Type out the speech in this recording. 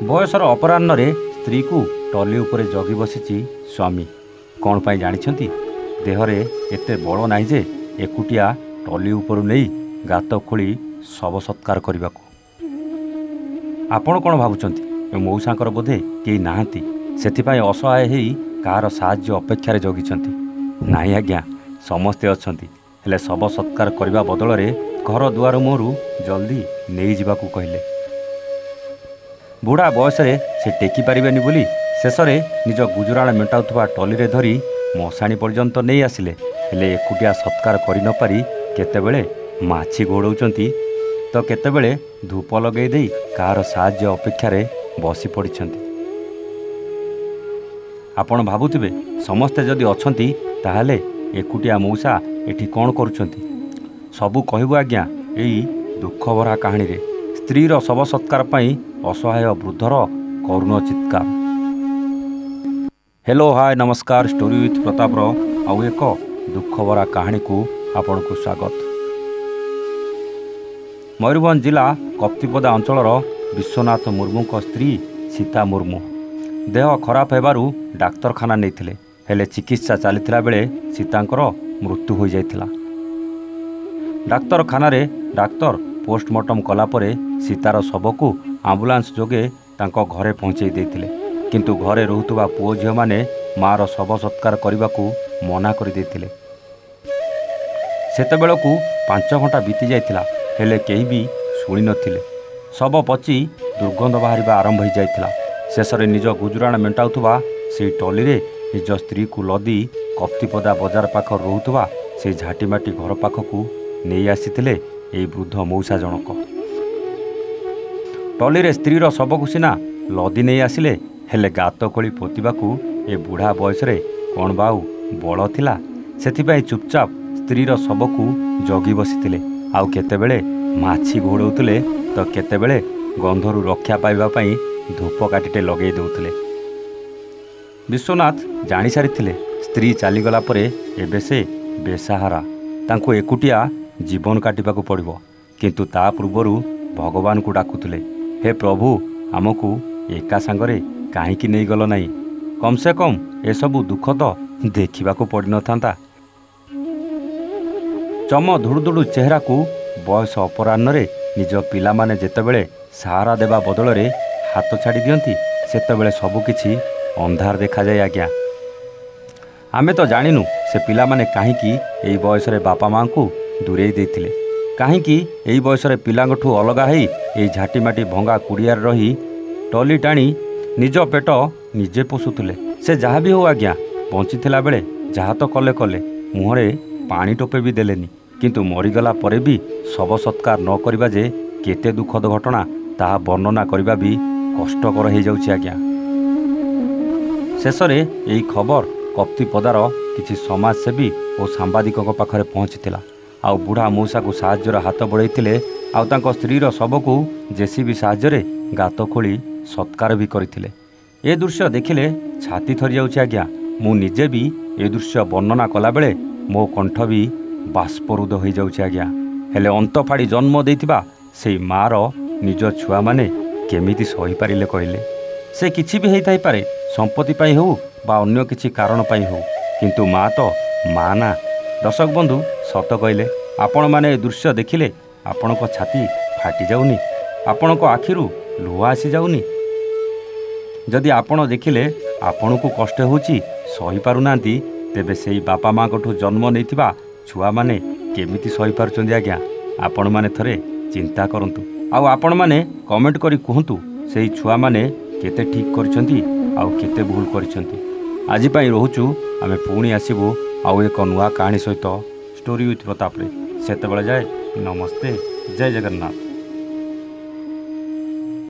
बयसर अपराह्न स्त्री को टली उपरे जगी बसी स्वामी कौन पाई जानिछंती देहरे एते बल नाही जे एकुटिया टली उपरु नहीं गात खोली शव सत्कार करने को। आपण कौन भावुंट मौसाकर बोधे कई नाहांती सेथिपाई असहाय होई कार साहाय्य अपेक्षार जगिछंती। नाही आज्ञा समस्ते अछंती हेले शव सत्कार करने बदल में घर दुआर मुहरु जल्दी नहीं जावाकू कहले। बुढ़ा बयस से टेकी पारिबेनी बोली शेष निज गुजराण मेटाउथुवा टली रे धरी मशाणी पर्यंत नहीं आसिले हेले एकुटिया सत्कार करि न पारी केतेबेले माछी घोड़ौचंती तो केतेबेले धूप लगई देई कार साहाय्य अपेक्षार बसी पड़िछंती। आपण भाबुथिबे समस्ते जदि अछंती ताहाले एकुटिया मौसा एठी कौन करुछंती। सबू कहबू आज्ञा एई दुख भरा कहानी रे स्त्रीर शव सत्कार पाई असहाय वृद्धर करुण चित्कार। हेलो हाय नमस्कार स्टोरी विथ प्रतापर आउ एक दुख भरा कहानी को आपण को स्वागत। मयूरभंज जिला कप्तिपदा अंचलर विश्वनाथ मुर्मू को स्त्री सीता मुर्मू देह खराब हेबारु डाक्तरखाना नेइथिले हेले चिकित्सा चलीथिला बेले सीतांकर मृत्यु हो जाइथिला। डाक्तरखाना रे डाक्तर पोस्टमार्टम कला परे सीतार शव को आम्बुलांस जोगे तांको घरे पहुँचे देथिले किंतु घरे रहुतुवा पुओ झियो माने मार शव सत्कार करने को मना कर देथिले। सेतेबेलकू 5 घंटा बीती जाइथिला हेले केही भी शुणी नथिले। शव पची दुर्गंध बाहर आरंभ हो जाइथिला। शेषरे निज गुजराण मेटाउथुवा से टली रे निज स्त्री को लदी कप्तिपदा बजार पाख रहुतुवा से झाटीमाटी घर पाखकू नहीं आसीथिले एई वृद्ध मौसा जनक। टली रे स्त्रीर शव को सिना लदी नहीं आसिले हेले गात खोली पोतिबाकू ए बुढ़ा बयस रे कौन बाऊ बल थिला सेथिपाई चुपचाप स्त्रीर शव को जगी बसीथिले। आउ केतेबेले माछी घोड़ौथिले तो केतेबेले गंधरू रक्षा पाइबा पई धूप काटिटे लगे देउथिले। विश्वनाथ जानी सारिथिले स्त्री चलीगला परे एबे से बेसहारा तांको एकुटिया जीवन काटिबाकू पड़िबो किंतु ता पूर्वरु भगवान को डाकुथिले हे प्रभु आमको एका सांगरे काहींकी नहीं गल नहीं कम से कम एसबू दुख तो देखिबाकू पड़ न था। चम धुड़ुधुड़ु चेहरा को बयस अपराह्न निज पिला माने जेतेबेले सहारा देवा बदल रे हाथ छाड़ी दियंती सेतेबेले सबकिछि अंधार देखा जाए। आज्ञा आमे तो जानिनु से पिला माने काहींकी एई बयस रे बापा मां को दूरेई देथिले काहींकी एई बयस रे पिलांगठू अलगा हेई एई झाटीमाटी भंगा कुड़ियार रही टली टाणी निज पेट निजे पोषुले। से जहाँ भी हो आज्ञा बंची थिला बेले जहाँ तो कले कले मुहरे पानी टोपे भी देलेनी किंतु मरीगला परे भी शव सत्कार न करिबा जे केते दुखद घटना ताहा वर्णना करिबा भी कष्टकर हो जाउछि। आज्ञा शेषरे एई खबर कप्तिपदार किछि समाजसेवी और सांबादिक पाखरे पहुँचीथिला। आउ बुढ़ा मौसा को साहाय्यर हाथ बढ़ाइथिले आउ तांको स्त्रीर शव को जेसीबी साहाय्य गात खोली सत्कार भी करथिले। ए दृश्य देखिले छाती थरी जाउछि। आज्ञा मु निजे भी ए दृश्य वर्णना कला बेले मो कंठ भी बाष्परुद्ध हो जाउछि। आज्ञा हेले अंत फाड़ी जन्म देइथिबा सेई मार निज छुआ माने केमिति सही पारिले कहले। से किछि भी हेइथाइ पारे संपत्ति पाई हो बा अन्य किछि कारण पाई हो किंतु माँ तो माँ ना। दर्शक बंधु सत कहले आपण माने ए दृश्य देखिले आपणको छाती फाटी जाउनी आपणको आखिरु लुह आसी जाउनी। जदि आपण देखिले आपण को कष्ट होची सही पारुनांती तेबे सेई बापा माँ कोठू जन्म नैथिबा छुआ माने केमिति सही पारुचंदी। आज्ञा आपण माने थरे चिंता करंतु आउ आपण माने कमेंट करी कहंतु सेई छुआ माने केते ठीक करछंती आउ केते भूल करछंती। आजि पई रहूचु आमे पुणी आसीबु आउ एक नुआ कहानी सहित स्टोरी विथ प्रताप रे। सेतेबेले जाए नमस्ते जय जगन्नाथ।